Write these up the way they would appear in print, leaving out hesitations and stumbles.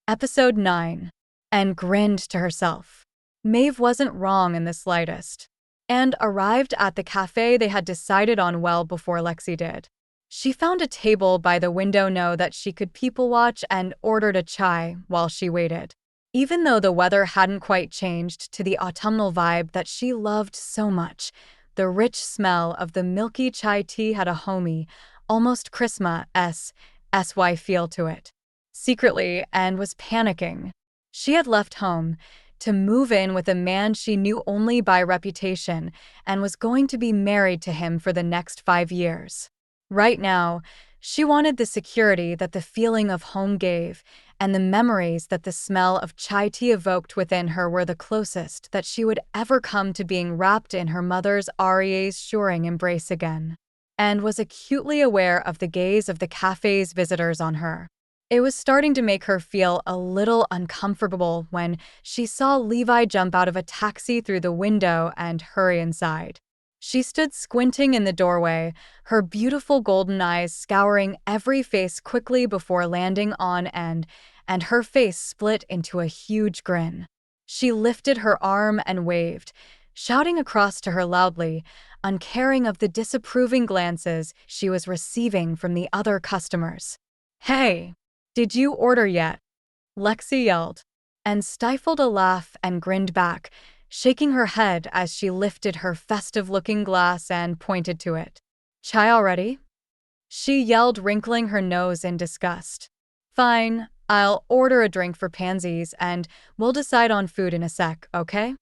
Episode 9. And grinned to herself. Maeve wasn't wrong in the slightest, and arrived at the cafe they had decided on well before Lexi did. She found a table by the window that she could people watch and ordered a chai while she waited. Even though the weather hadn't quite changed to the autumnal vibe that she loved so much, the rich smell of the milky chai tea had a homey, almost Christma-sy feel to it. Secretly, and was panicking. She had left home to move in with a man she knew only by reputation and was going to be married to him for the next 5 years. Right now, she wanted the security that the feeling of home gave, and the memories that the smell of chai tea evoked within her were the closest that she would ever come to being wrapped in her mother's reassuring embrace again, and was acutely aware of the gaze of the cafe's visitors on her. It was starting to make her feel a little uncomfortable when she saw Levi jump out of a taxi through the window and hurry inside. She stood squinting in the doorway, her beautiful golden eyes scouring every face quickly before landing on and her face split into a huge grin. She lifted her arm and waved, shouting across to her loudly, uncaring of the disapproving glances she was receiving from the other customers. "Hey! Did you order yet?" Lexi yelled, and stifled a laugh and grinned back, shaking her head as she lifted her festive-looking glass and pointed to it. "Chai already?" she yelled, wrinkling her nose in disgust. "Fine, I'll order a drink for pansies and we'll decide on food in a sec, okay?"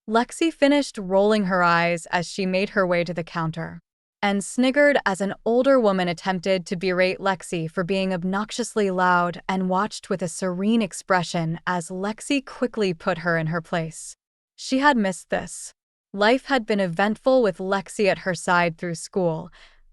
Lexi finished rolling her eyes as she made her way to the counter, and sniggered as an older woman attempted to berate Lexi for being obnoxiously loud and watched with a serene expression as Lexi quickly put her in her place. She had missed this. Life had been eventful with Lexi at her side through school.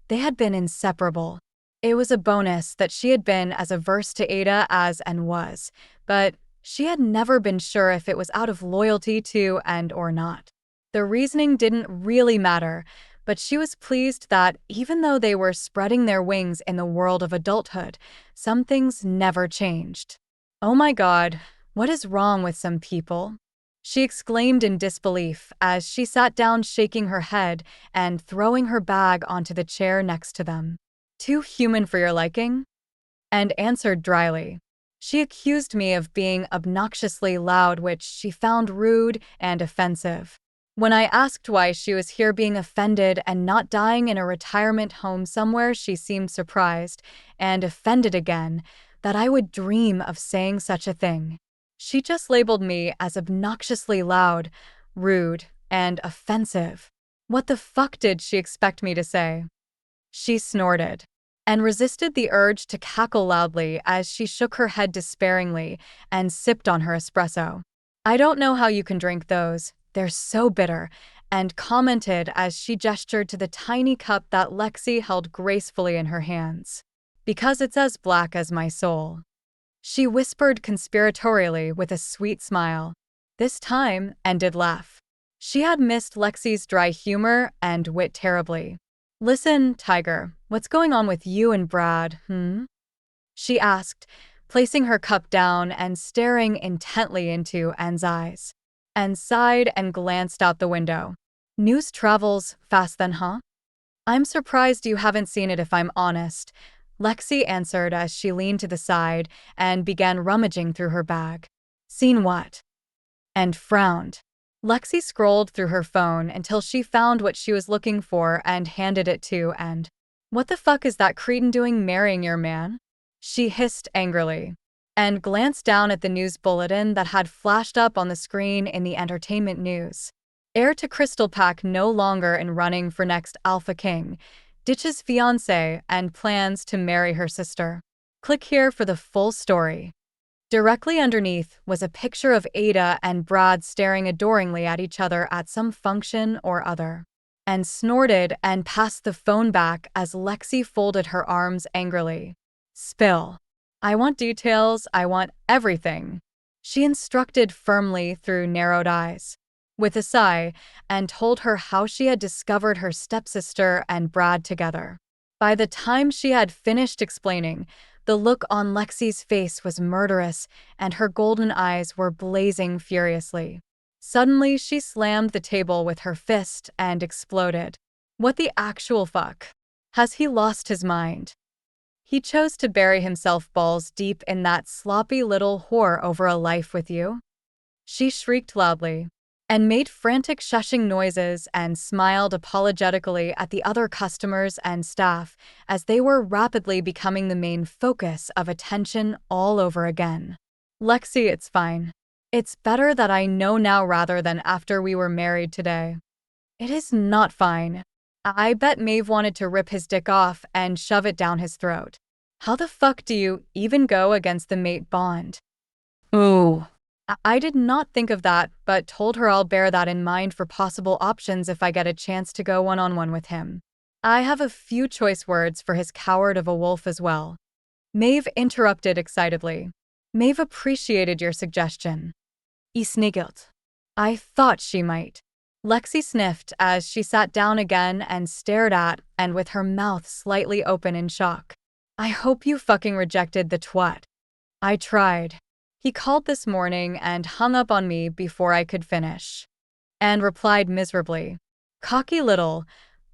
They had been inseparable. It was a bonus that she had been as averse to Ada as and was, but she had never been sure if it was out of loyalty to and or not. The reasoning didn't really matter, but she was pleased that, even though they were spreading their wings in the world of adulthood, some things never changed. "Oh my God, what is wrong with some people?" she exclaimed in disbelief as she sat down, shaking her head and throwing her bag onto the chair next to them. "Too human for your liking?" and answered dryly. She accused me of being obnoxiously loud, which she found rude and offensive. When I asked why she was here being offended and not dying in a retirement home somewhere, she seemed surprised and offended again that I would dream of saying such a thing. She just labeled me as obnoxiously loud, rude, and offensive. What the fuck did she expect me to say? She snorted and resisted the urge to cackle loudly as she shook her head despairingly and sipped on her espresso. "I don't know how you can drink those. They're so bitter," and commented as she gestured to the tiny cup that Lexi held gracefully in her hands. "Because it's as black as my soul," she whispered conspiratorially with a sweet smile. This time, and did laugh. She had missed Lexi's dry humor and wit terribly. "Listen, Tiger, what's going on with you and Brad, she asked, placing her cup down and staring intently into Anne's eyes. And sighed and glanced out the window. "News travels fast then, huh?" "I'm surprised you haven't seen it if I'm honest," Lexi answered as she leaned to the side and began rummaging through her bag. "Seen what?" and frowned. Lexi scrolled through her phone until she found what she was looking for and handed it to and, "What the fuck is that cretin doing marrying your man?" she hissed angrily, and glanced down at the news bulletin that had flashed up on the screen in the entertainment news. Heir to Crystal Pack no longer in running for next Alpha King, ditches fiancé and plans to marry her sister. Click here for the full story. Directly underneath was a picture of Ada and Brad staring adoringly at each other at some function or other, and snorted and passed the phone back as Lexi folded her arms angrily. "Spill. I want details, I want everything," she instructed firmly through narrowed eyes, with a sigh, and told her how she had discovered her stepsister and Brad together. By the time she had finished explaining, The look on Lexi's face was murderous, and her golden eyes were blazing furiously. Suddenly, she slammed the table with her fist and exploded. What the actual fuck? Has he lost his mind? He chose to bury himself balls deep in that sloppy little whore over a life with you? She shrieked loudly and made frantic shushing noises and smiled apologetically at the other customers and staff as they were rapidly becoming the main focus of attention all over again. Lexi, it's fine. It's better that I know now rather than after we were married today. It is not fine. I bet Maeve wanted to rip his dick off and shove it down his throat. How the fuck do you even go against the mate bond? Ooh. I did not think of that, but told her I'll bear that in mind for possible options if I get a chance to go one-on-one with him. I have a few choice words for his coward of a wolf as well. Maeve interrupted excitedly. Maeve appreciated your suggestion. Isnigelt. I thought she might. Lexi sniffed as she sat down again and stared at, and with her mouth slightly open in shock. I hope you fucking rejected the twat. I tried. He called this morning and hung up on me before I could finish. And replied miserably. Cocky little,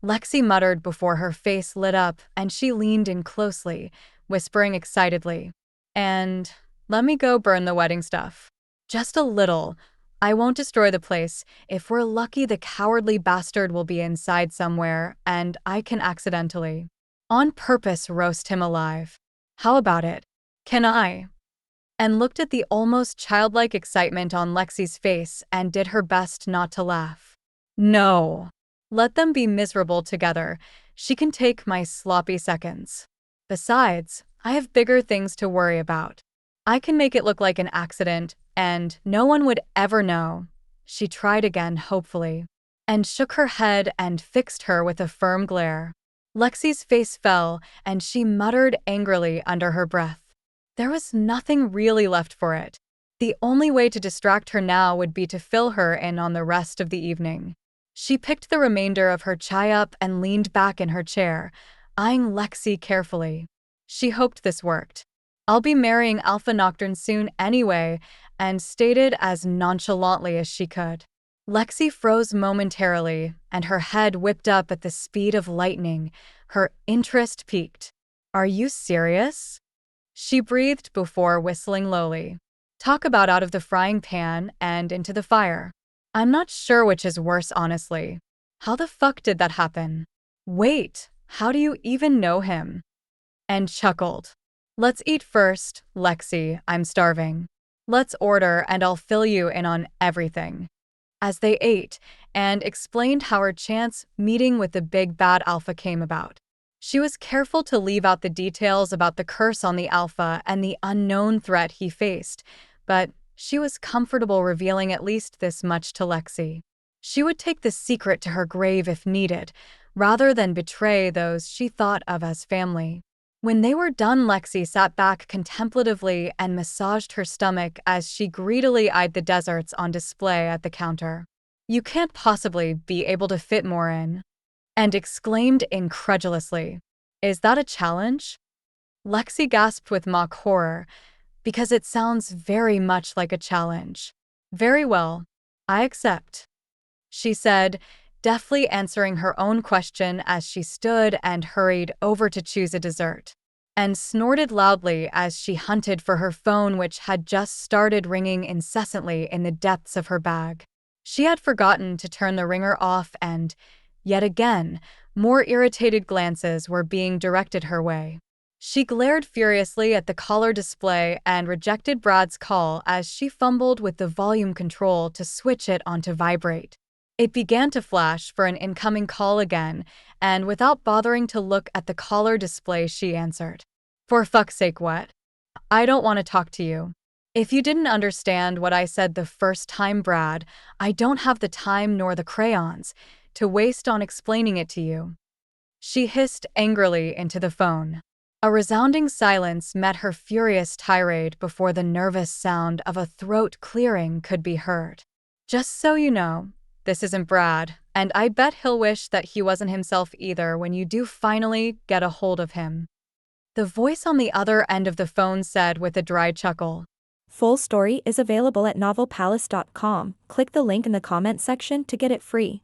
Lexi muttered before her face lit up and she leaned in closely, whispering excitedly. And let me go burn the wedding stuff. Just a little. I won't destroy the place. If we're lucky, the cowardly bastard will be inside somewhere, and I can accidentally, on purpose, roast him alive. How about it? Can I? And looked at the almost childlike excitement on Lexi's face and did her best not to laugh. No. Let them be miserable together. She can take my sloppy seconds. Besides, I have bigger things to worry about. I can make it look like an accident, and no one would ever know. She tried again, hopefully, and shook her head and fixed her with a firm glare. Lexi's face fell, and she muttered angrily under her breath. There was nothing really left for it. The only way to distract her now would be to fill her in on the rest of the evening. She picked the remainder of her chai up and leaned back in her chair, eyeing Lexi carefully. She hoped this worked. I'll be marrying Alpha Nocturne soon anyway, and stated as nonchalantly as she could. Lexi froze momentarily, and her head whipped up at the speed of lightning. Her interest peaked. Are you serious? She breathed before whistling lowly. Talk about out of the frying pan and into the fire. I'm not sure which is worse, honestly. How the fuck did that happen? Wait, how do you even know him? And chuckled. Let's eat first, Lexi, I'm starving. Let's order and I'll fill you in on everything. As they ate, and explained how her chance meeting with the big bad Alpha came about. She was careful to leave out the details about the curse on the Alpha and the unknown threat he faced, but she was comfortable revealing at least this much to Lexi. She would take the secret to her grave if needed, rather than betray those she thought of as family. When they were done, Lexi sat back contemplatively and massaged her stomach as she greedily eyed the desserts on display at the counter. You can't possibly be able to fit more in. And exclaimed incredulously, Is that a challenge? Lexi gasped with mock horror, because it sounds very much like a challenge. Very well, I accept, she said, deftly answering her own question as she stood and hurried over to choose a dessert, and snorted loudly as she hunted for her phone, which had just started ringing incessantly in the depths of her bag. She had forgotten to turn the ringer off, and yet again, more irritated glances were being directed her way. She glared furiously at the caller display and rejected Brad's call as she fumbled with the volume control to switch it onto vibrate. It began to flash for an incoming call again, and without bothering to look at the caller display, she answered. For fuck's sake, what? I don't want to talk to you. If you didn't understand what I said the first time, Brad, I don't have the time nor the crayons to waste on explaining it to you. She hissed angrily into the phone. A resounding silence met her furious tirade before the nervous sound of a throat clearing could be heard. Just so you know, this isn't Brad, and I bet he'll wish that he wasn't himself either when you do finally get a hold of him. The voice on the other end of the phone said with a dry chuckle. Full story is available at novelpalace.com. Click the link in the comment section to get it free.